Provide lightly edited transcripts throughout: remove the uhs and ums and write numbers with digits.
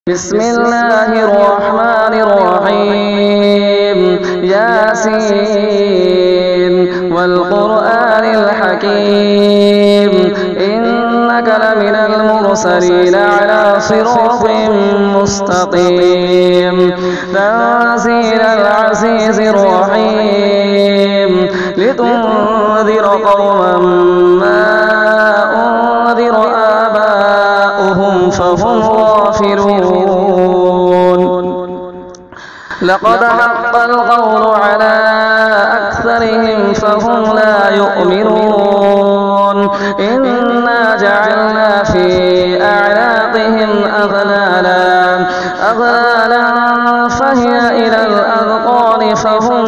بسم الله الرحمن الرحيم ياسين والقرآن الحكيم إنك لمن المرسلين على صراط مستقيم تنزيل العزيز الرحيم لتنذر قوما ما أنذر آباؤهم فهم غافلون لقد حق القول على أكثرهم فهم لا يؤمنون إنا جعلنا في أعناقهم أغلالا فهي إلى الأذقان فهم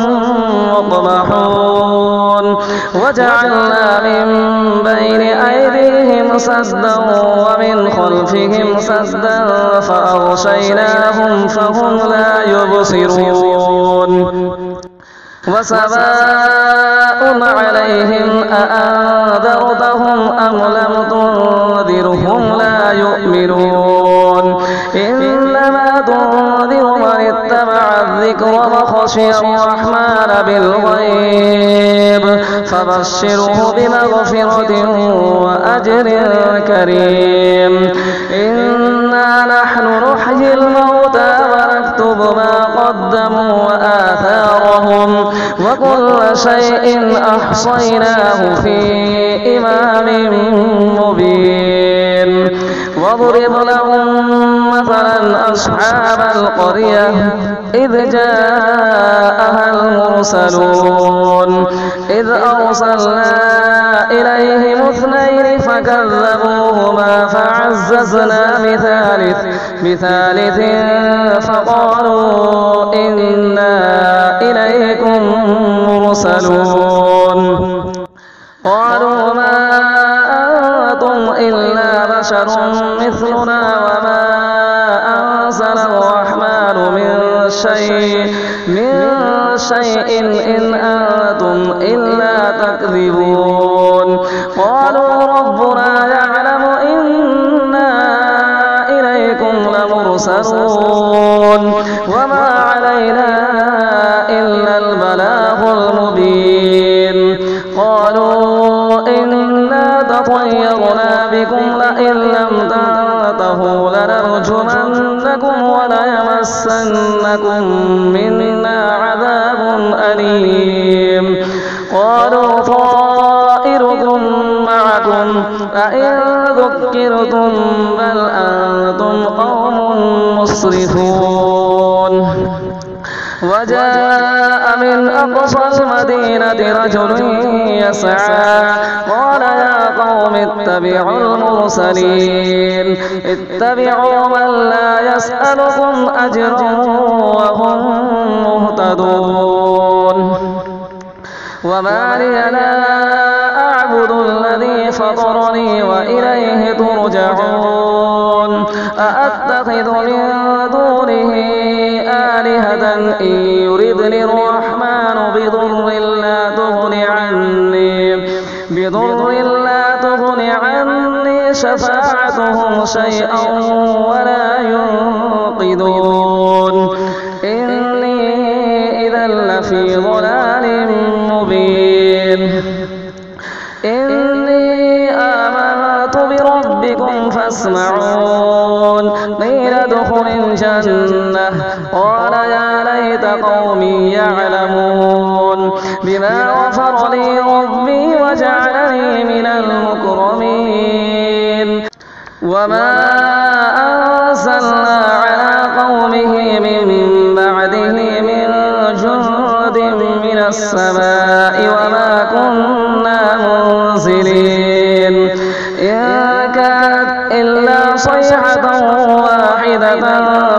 مقمحون وجعلنا من بين أيديهم سدا ومن خلفهم سدا فأغشيناهم فهم لا يبصرون وسواء عليهم أأنذرتهم أم لم تنذرهم لا يؤمنون إنما تنذر من اتبع الذكر وخشي الرحمن بالغيب فبشره بمغفرة وأجر كريم إنا نحن نحيي الموتى ونكتب ما قدموا وآثارهم وكل شيء أحصيناه في إمام مبين واضرب لهم مثلا أصحاب القرية إذ جاءها المرسلون إذ أرسلنا إليهم اثنين فكذبوهما فعززنا بثالث فقالوا إنا إليكم مرسلون قالوا ما أنتم إلا بشر مثلنا وما أنزل الرحمن من شيء إن أنتم إلا تكذبون قالوا ربنا يعلم إنا إليكم لمرسلون وما علينا إلا البلاغ المبين قالوا إنا تطيرنا بكم لئن لم تنتهوا لنرجمنكم وليمسنكم منا عذاب أليم قالوا طائركم معكم أئن ذكرتم بل أنتم قوم مسرفون وجاء من أقصى المدينة رجل يسعى قال يا قوم اتبعوا المرسلين اتبعوا من لا يسألكم أجرا وهم مهتدون وما لي لا أعبد الذي فطرني وإليه ترجعون أأتخذ من دونه آلهة إن يردني الرحمن بضر لا تغن عني شفاعتهم شيئا ولا ينقذون إني إذا لفي ضلال مبين إني آمنت بربكم فاسمعون قيل ادخل الجنة قال يا ليت قومي يعلمون بما غفر لي ربي وجعلني من المكرمين وما أرسلنا على قومه من بعده من جند من السماء وما كنا منزلين إن كانت إلا صيحة واحدة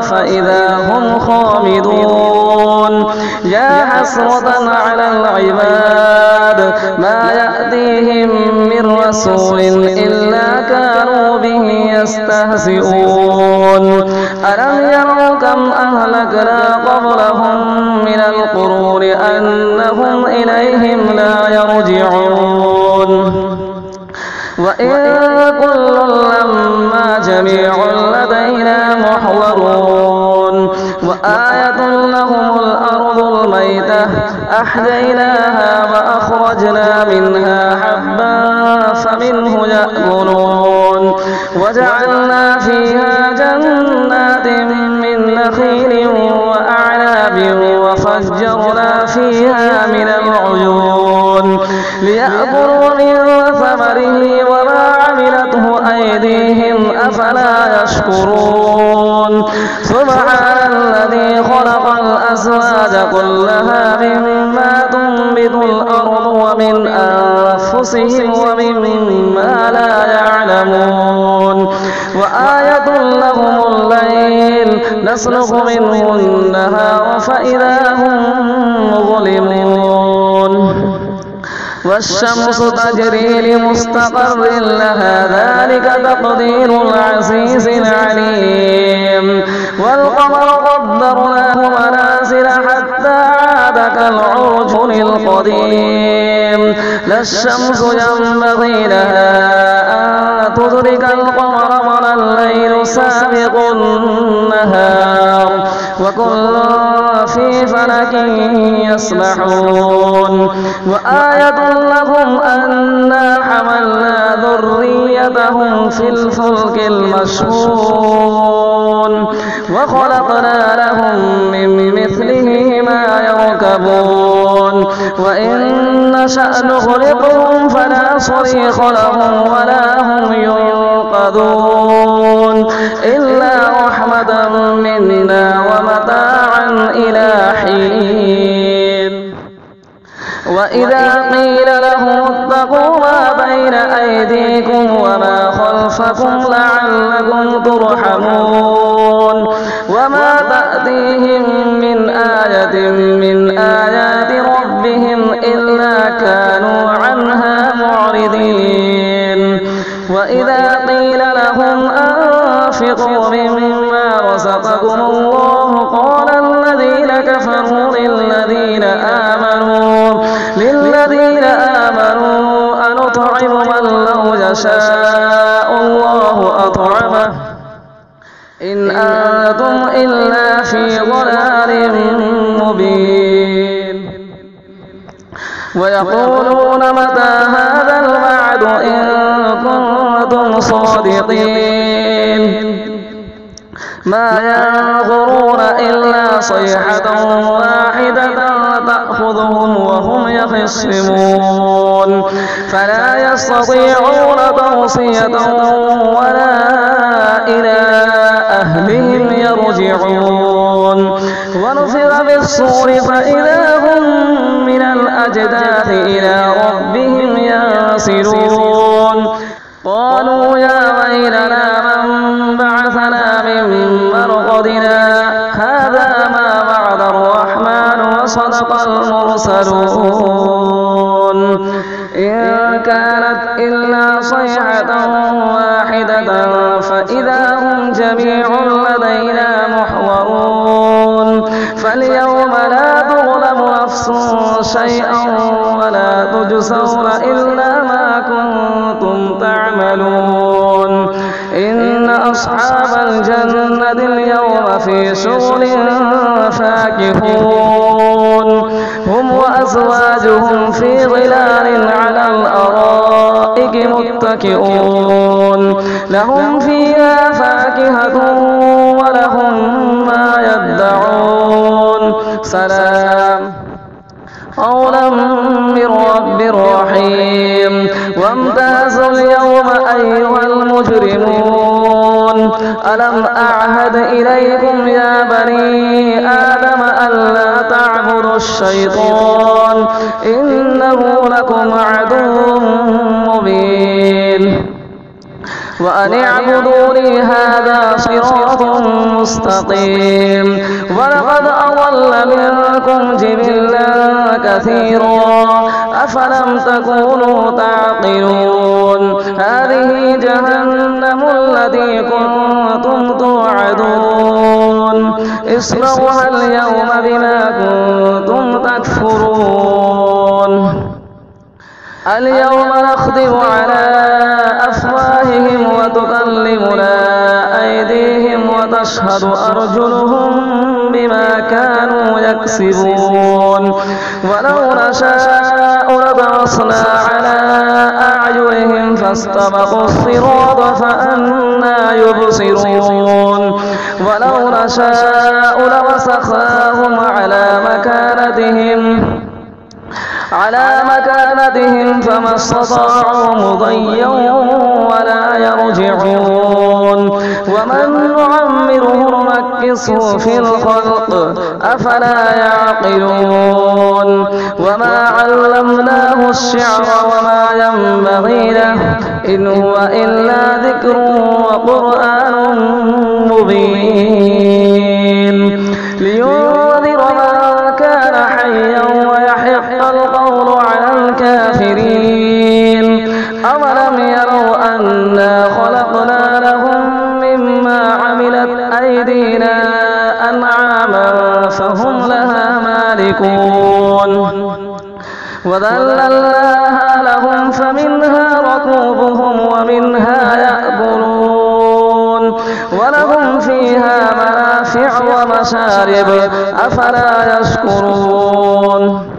فإذا هم خامدون يا حسرة على العباد ما يأتيهم من رسول إلا كانوا به يستهزئون ألم يروا كم أهلكنا قبلهم من القرون أنهم إليهم لا يرجعون وإن كل لما جميع لدينا محضرون يحضرون وآية لهم الأرض الميتة أحييناها وأخرجنا منها حبا فمنه يأكلون وجعلنا فيها جنات من نخيل وأعناب وفجرنا فيها من العيون ليأكلوا من ثمره وما عملته أيديهم أفلا يشكرون سبحان الذي خلق الأزواج كلها مما تنبت الأرض ومن أنفسهم ومما لا يعلمون وآية لهم الليل نسلخ منه النهار فإذا هم مظلمون والشمس تجري لمستقر لها ذلك تقدير العزيز العليم والقمر قدرناه منازل حتى عاد كالعرجون القديم لا الشمس ينبغي لها أن تدرك القمر ولا الليل سابق النهار وكل في فلك يسبحون وآية لهم أنا حملنا ذريتهم في الفلك المشحون وخلقنا لهم من مثله ما يركبون وإن نشأ نغرقهم فلا صريخ لهم ولا هم ينقذون إلا رحمة منا ومتاعا إلى حين وإذا قيل لهم اتقوا ما بين أيديكم وما خلفكم لعلكم ترحمون وما تأتيهم من آية من آيات ربهم إلا كانوا عنها معرضين وإذا قيل لهم أنفقوا مما رزقكم الله قال الذين كفروا للذين آمنوا أنطعم من لو يشاء الله أطعمه إن أنتم إلا في ضلال مبين ويقولون متى هذا الوعد إن كنتم صادقين ما ينظرون إلا صيحة واحدة تأخذهم وهم يخصمون فلا يستطيعون توصية ولا إلى أهلهم يرجعون ونفخ في الصور فإذا هم من الأجداث إلى ربهم ينسلون قالوا يا ويلنا من بعثنا من مرقدنا هذا ما وعد الرحمن وصدق المرسلون إن كانت إلا صيحة واحدة فإذا هم جميع لدينا محضرون فاليوم لا تظلم نفس شيئا ولا تجزون إلا ما كنتم تعملون إن أصحاب الجنة اليوم في شغل فاكهون هم وأزواجهم في ظلال على الأرائك متكئون لهم فيها فاكهة ولهم ما يدعون سلام قولا من رب رحيم وامتازوا اليوم أيها المجرمون ألم أعهد إليكم يا بني آدم ألا تعبدوا الشيطان إنه لكم عدو مبين وأن اعبدوني هذا صراط مستقيم ولقد أضل منكم جبلا كثيرا أفلم تكونوا تعقلون هذه جهنم التي كنتم توعدون اصلوها اليوم بما كنتم تكفرون اليوم نختم على أفواههم وتكلمنا أيديهم وتشهد أرجلهم بما كانوا يكسبون ولو نشاء لطمسنا على أعينهم فاستبقوا الصراط فأنى يبصرون ولو نشاء لمسخناهم على مكانتهم فما استطاعوا مضيا ولا يرجعون ومن نعمره نمكسه في الخلق أفلا يعقلون وما علمناه الشعر وما ينبغي له إن هو إلا ذكر وقرآن مبين لينذر من كان حيا ويحق القول على الكافرين أولم يروا أنا خلقنا لهم مما عملت أيدينا أنعاما فهم لها مالكون وذللناها لهم فمنها ركوبهم ومنها يأكلون ولهم فيها منافع ومشارب أفلا يشكرون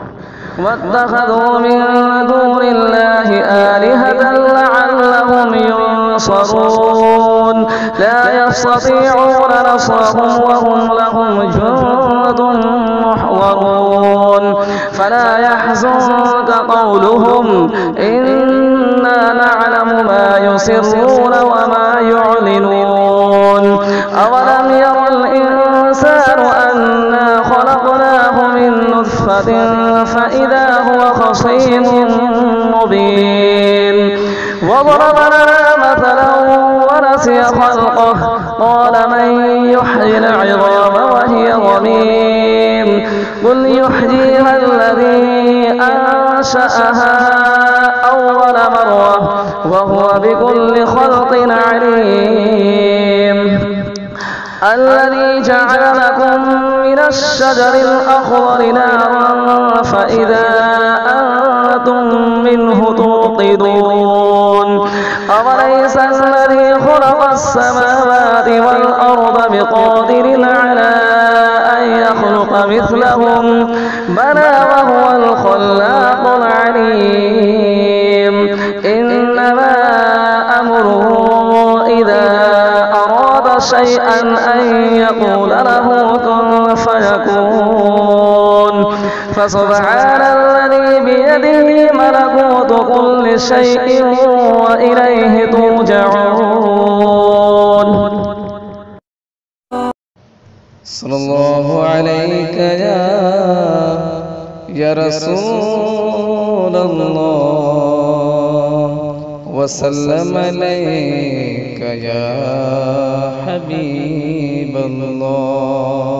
واتخذوا من دون الله آلهة لعلهم ينصرون لا يستطيعون نصرهم وهم لهم جند محضرون فلا يحزنك قولهم إنا نعلم ما يسرون وما يعلنون أولم ير الإنسان أنا خلقناه من نطفة فإذا هو خصيم مبين وضرب لنا مثلا ونسي خلقه قال من يحيي العظام وهي رميم قل يحييها الذي أنشأها أول مرة وهو بكل خلق عليم الذي جعل لكم من الشجر الأخضر نارا فإذا أنتم منه توقدون أوليس الذي خلق السماوات والأرض بقادر على أن يخلق مثلهم بلى وهو الخلاق العليم إنما أمره إذا أراد شيئا أن يقول له كن فيكون فسبحان الذي بيده ملكوت كل شيء وإليه ترجعون. صلى الله عليك يا رسول الله وسلم عليك يا حبيب الله.